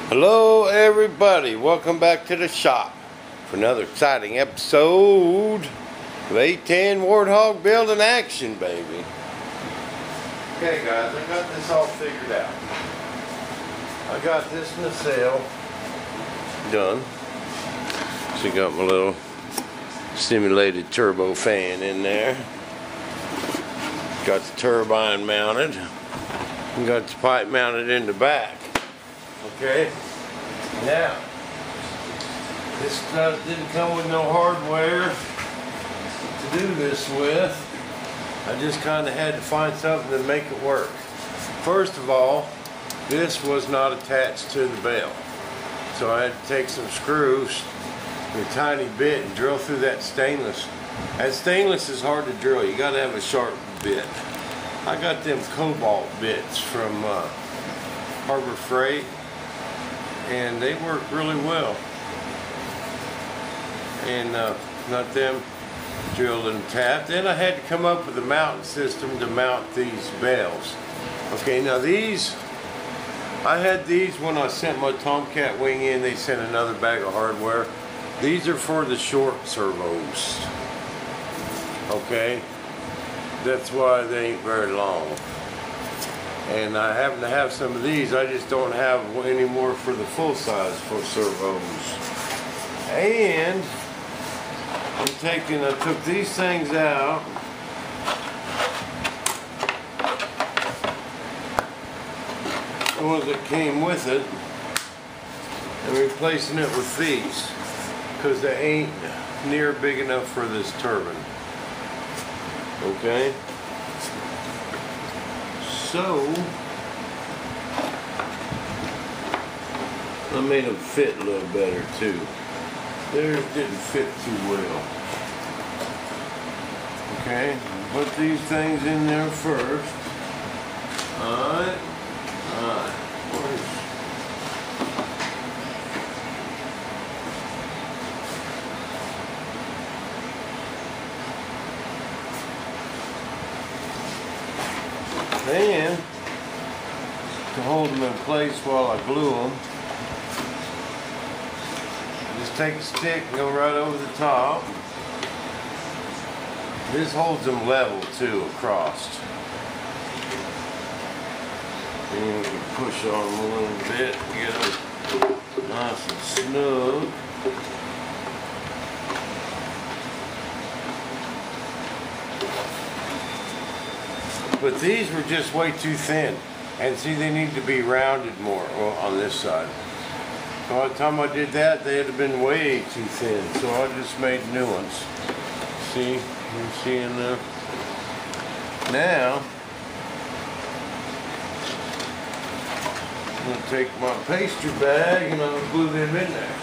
Hello everybody, welcome back to the shop for another exciting episode of A-10 Warthog building action, baby. Okay guys, I got this all figured out. I got this nacelle done. So got my little simulated turbo fan in there. Got the turbine mounted. And got the pipe mounted in the back. Okay, now this stuff didn't come with no hardware to do this with. I just kind of had to find something to make it work. First of all, this was not attached to the bell, so I had to take some screws, a tiny bit, and drill through that stainless. That stainless is hard to drill. You got to have a sharp bit. I got them cobalt bits from Harbor Freight, and they work really well. And not them drilled and tapped. Then I had to come up with a mounting system to mount these bells. Okay, now these, I had these when I sent my Tomcat wing in. They sent another bag of hardware. These are for the short servos. Okay, that's why they ain't very long. And I happen to have some of these. I just don't have any more for the full size for servos. And I took these things out. The ones that came with it, and replacing it with these, because they ain't near big enough for this turbine. Okay? So, I made them fit a little better too. Theirs didn't fit too well. Okay, put these things in there first. Alright. And to hold them in place while I glue them, just take a stick and go right over the top. This holds them level too across. And you can push on them a little bit, get them nice and snug. But these were just way too thin. And see, they need to be rounded more on this side. By the time I did that, they had been way too thin. So I just made new ones. See? You see in there? Now, I'm going to take my pastry bag and I'm going to glue them in there.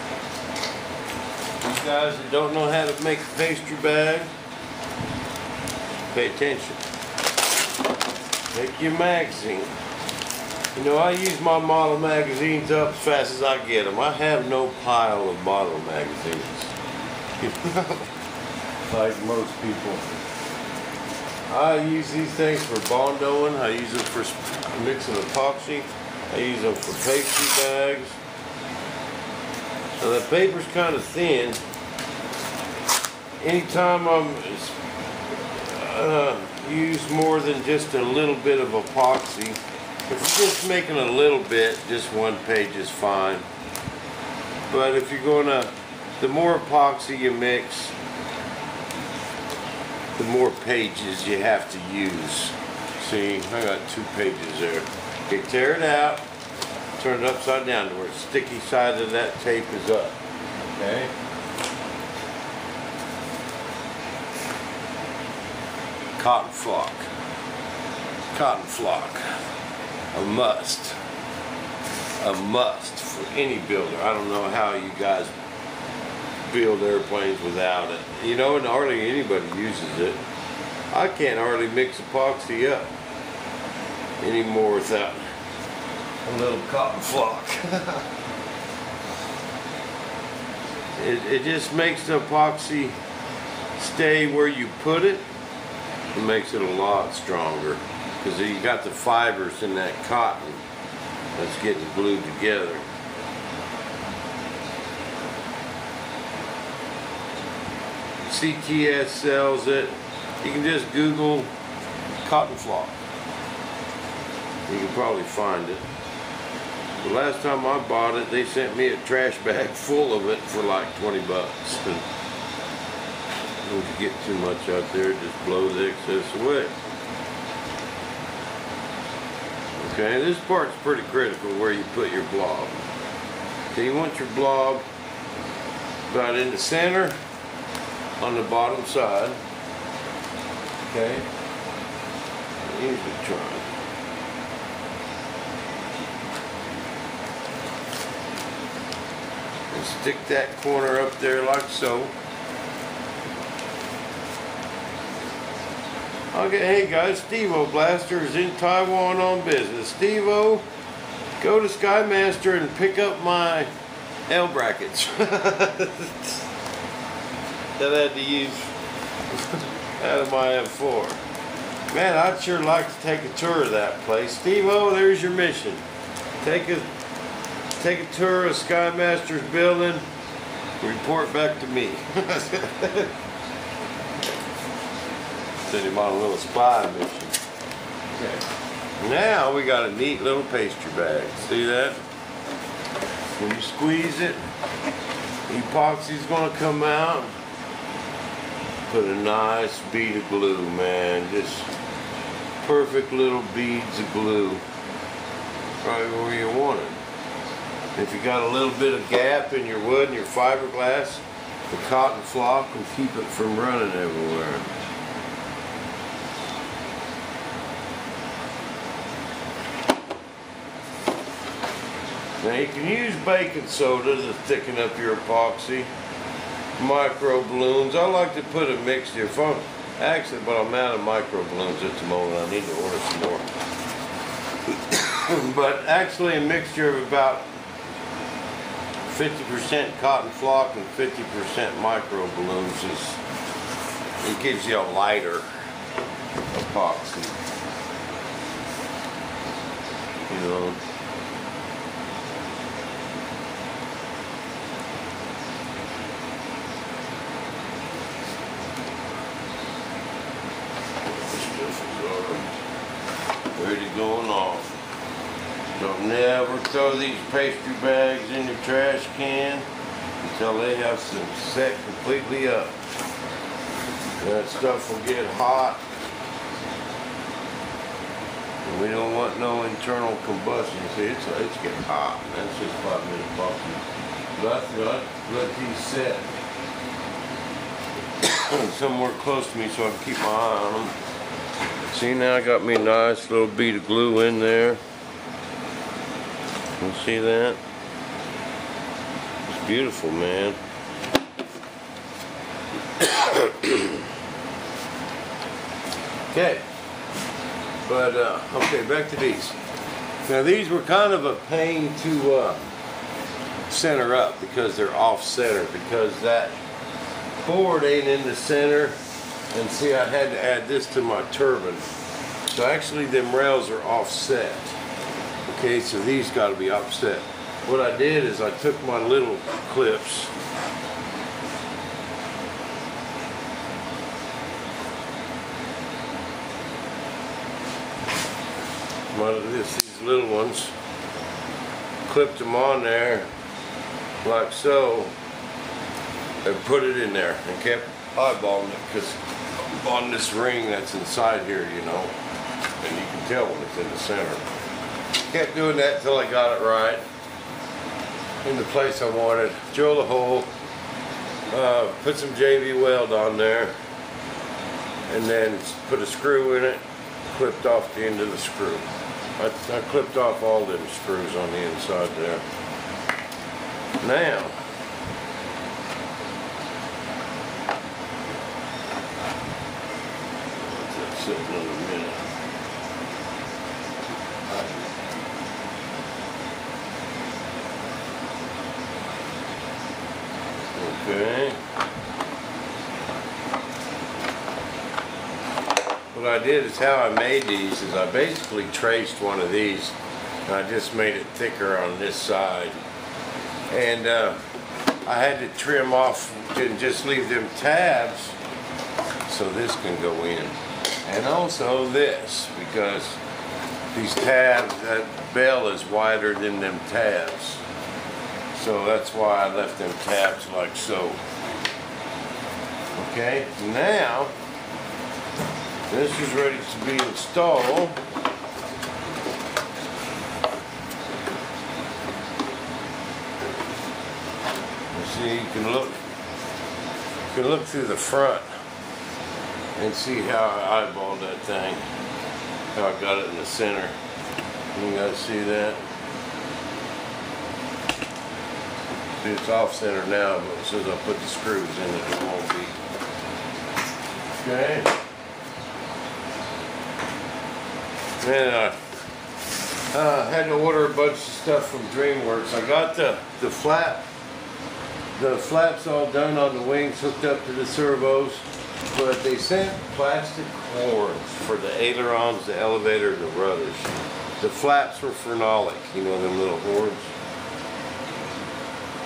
You guys that don't know how to make a pastry bag, pay attention. Take your magazine. You know, I use my model magazines up as fast as I get them. I have no pile of model magazines. Like most people. I use these things for bondoing. I use them for mixing epoxy. I use them for pastry bags. So the paper's kind of thin. Anytime I'm use more than just a little bit of epoxy. If you're just making a little bit, just one page is fine. But if you're gonna, the more epoxy you mix, the more pages you have to use. See, I got 2 pages there. Okay, tear it out, turn it upside down to where the sticky side of that tape is up. Okay? Cotton flock. Cotton flock. A must. A must for any builder. I don't know how you guys build airplanes without it. You know, and hardly anybody uses it. I can't hardly mix epoxy up anymore without a little cotton flock. It just makes the epoxy stay where you put it. It makes it a lot stronger because you got the fibers in that cotton that's getting glued together. CTS sells it. You can just Google cotton flock. You can probably find it. The last time I bought it, they sent me a trash bag full of it for like 20 bucks. Don't get too much out there, just blow the excess away. Okay, this part's pretty critical where you put your blob. Okay, you want your blob about in the center on the bottom side. Okay, usually try. And stick that corner up there like so. Okay, hey guys, Steve-O Blaster is in Taiwan on business. Steve-O, go to Skymaster and pick up my L brackets. That I had to use out of my M4. Man, I'd sure like to take a tour of that place. Steve-O, there's your mission. Take a tour of Skymaster's building, report back to me. Send him on a little spy mission. Okay. Now we got a neat little pastry bag. See that? When you squeeze it, epoxy's gonna come out. Put a nice bead of glue, man. Just perfect little beads of glue. Right where you want it. If you got a little bit of gap in your wood and your fiberglass, the cotton flock will keep it from running everywhere. Now you can use baking soda to thicken up your epoxy, micro balloons. I like to put a mixture. Actually, but I'm out of micro balloons at the moment. I need to order some more. But actually a mixture of about 50% cotton flock and 50% micro balloons it gives you a lighter epoxy. You know. Ready going off. Don't never throw these pastry bags in your trash can until they have set completely up. That stuff will get hot. And we don't want no internal combustion. See, it's getting hot. That's just 5 minute coffee. Let these set somewhere close to me so I can keep my eye on them. See, now I got me a nice little bead of glue in there. You see that? It's beautiful, man. Okay. But, okay, back to these. Now these were kind of a pain to center up because they're off center, because that board ain't in the center. And see, I had to add this to my turbine. So actually them rails are offset. Okay, so these got to be offset. What I did is I took my little clips. These little ones. Clipped them on there like so. And put it in there and kept eyeballing it, because on this ring that's inside here, you know, and you can tell when it's in the center. Kept doing that till I got it right in the place I wanted. Drill the hole, put some JV weld on there, and then put a screw in it, clipped off the end of the screw. I clipped off all them screws on the inside there. Now, sit another minute. Okay. What I did is, how I made these is I basically traced one of these and I just made it thicker on this side. And I had to trim off and just leave them tabs so this can go in. And also this, because these tabs, that bell is wider than them tabs. So that's why I left them tabs like so. Okay, now this is ready to be installed. See, you can look through the front and see how I eyeballed that thing, how I got it in the center. You guys see that? See, it's off center now, but as soon as I put the screws in it, it won't be. Okay. Then I had to order a bunch of stuff from DreamWorks. I got the flaps all done on the wings, hooked up to the servos, but they sent plastic horns for the ailerons, the elevator, and the rudders. The flaps were phenolic, you know, them little horns.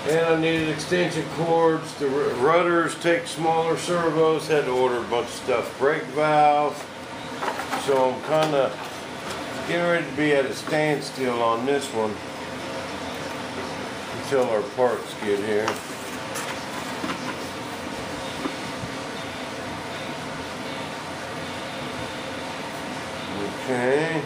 And I needed extension cords. The rudders take smaller servos, had to order a bunch of stuff. Brake valve. So I'm kind of getting ready to be at a standstill on this one until our parts get here. Okay.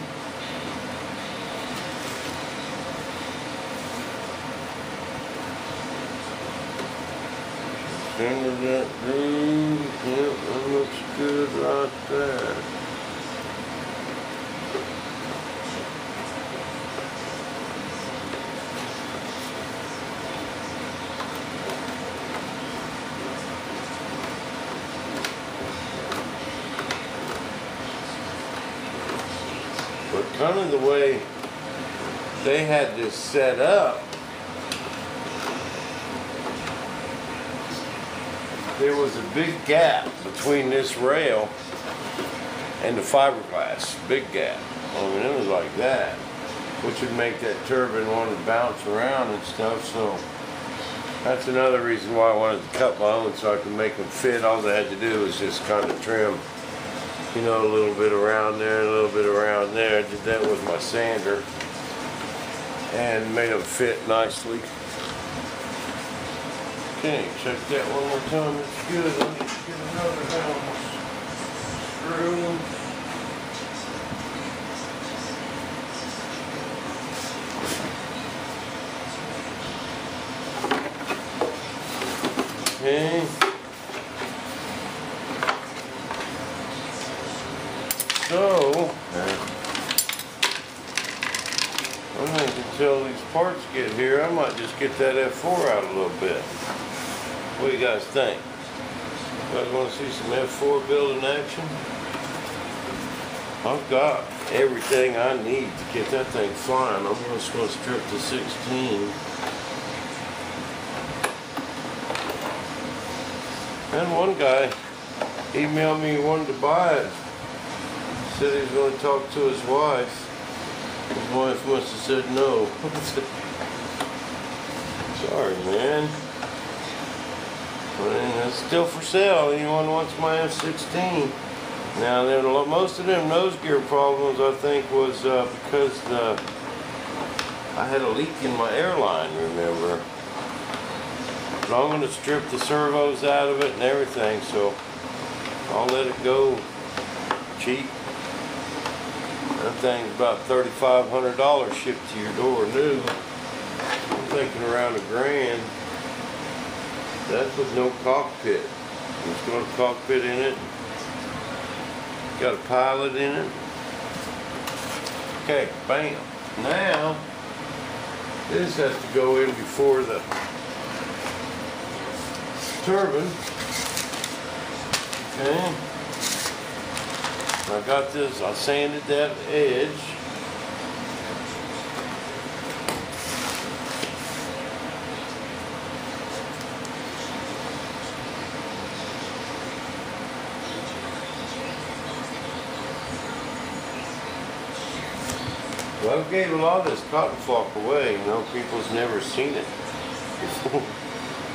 Center that groove. Yep, that looks good right there. But kind of the way they had this set up, there was a big gap between this rail and the fiberglass. Big gap. I mean, it was like that, which would make that turbine want to bounce around and stuff. So that's another reason why I wanted to cut my own, so I could make them fit. All I had to do was just kind of trim, you know, a little bit around there, a little bit around there. I did that with my sander and made them fit nicely. Okay, check that one more time. It's good. I need to get another house screw. Okay. So, I think until these parts get here, I might just get that F4 out a little bit. What do you guys think? You guys want to see some F4 building action? I've got everything I need to get that thing flying. I'm just going to strip the 16. And one guy emailed me he wanted to buy it. Said he was going to talk to his wife. His wife must have said no. Sorry, man. But it's still for sale. Anyone wants my F16? Now, most of them nose gear problems, I think, was because I had a leak in my airline, remember? But I'm going to strip the servos out of it and everything, so I'll let it go cheap. That thing's about $3,500 shipped to your door new. I'm thinking around $1,000. That's with no cockpit. It's got a cockpit in it. Got a pilot in it. Okay, bam. Now, this has to go in before the turbine. Okay. I got this, I sanded that edge. Well, I gave a lot of this cotton flock away, you know, people's never seen it before.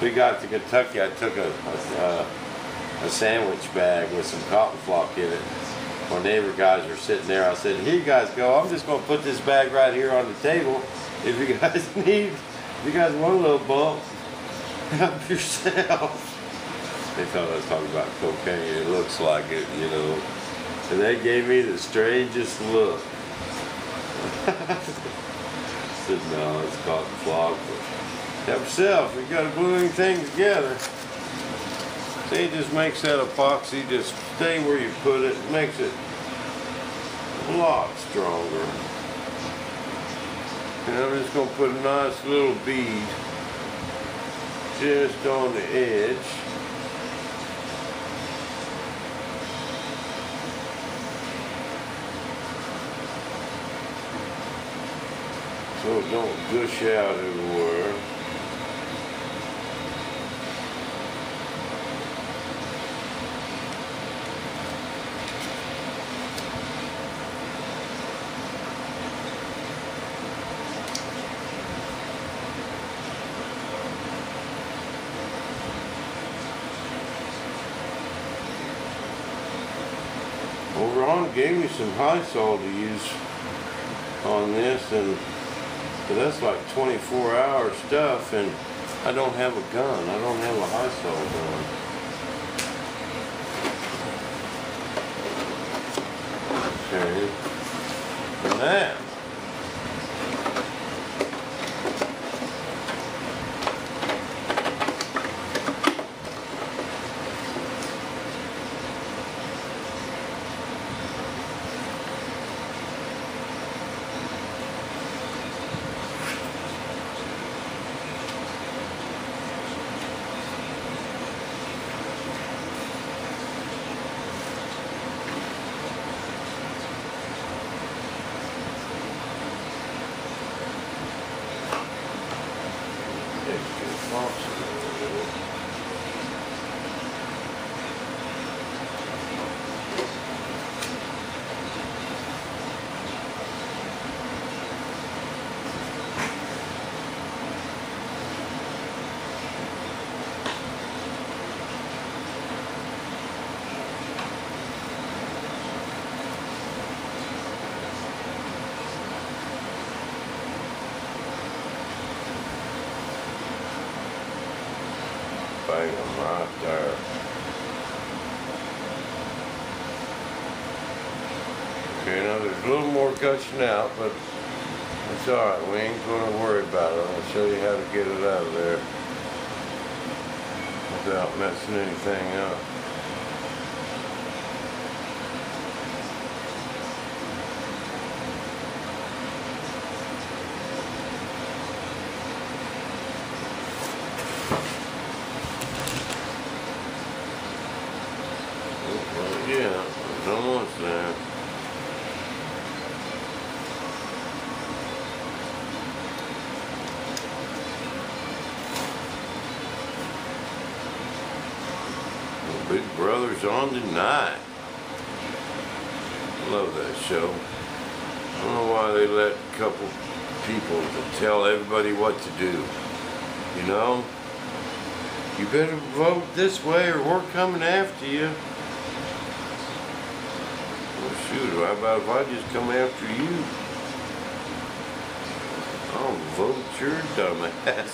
we got to Kentucky, I took a sandwich bag with some cotton flock in it. My neighbor guys were sitting there. I said, here you guys go. I'm just going to put this bag right here on the table. If you guys if you guys want a little bump, help yourself. They thought I was talking about cocaine. It looks like it, you know. And they gave me the strangest look. I said, no, it's cotton flock. Help yourself. You got to glue anything together. See, it just makes that epoxy just stay where you put it. It makes it a lot stronger. And I'm just going to put a nice little bead just on the edge. So it don't gush out everywhere. Well, Ron gave me some high salt to use on this, but that's like 24-hour stuff, and I don't have a gun. I don't have a high salt gun. Okay. Now, bang them right there. Okay, now there's a little more gushing out, but it's alright. We ain't going to worry about it. I'll show you how to get it out of there without messing anything up. Yeah, it's almost there. Well, Big Brother's on tonight. Love that show. I don't know why they let a couple people to tell everybody what to do. You know? You better vote this way or we're coming after you. Well, shoot, how about if I just come after you? I'll vote your dumb ass.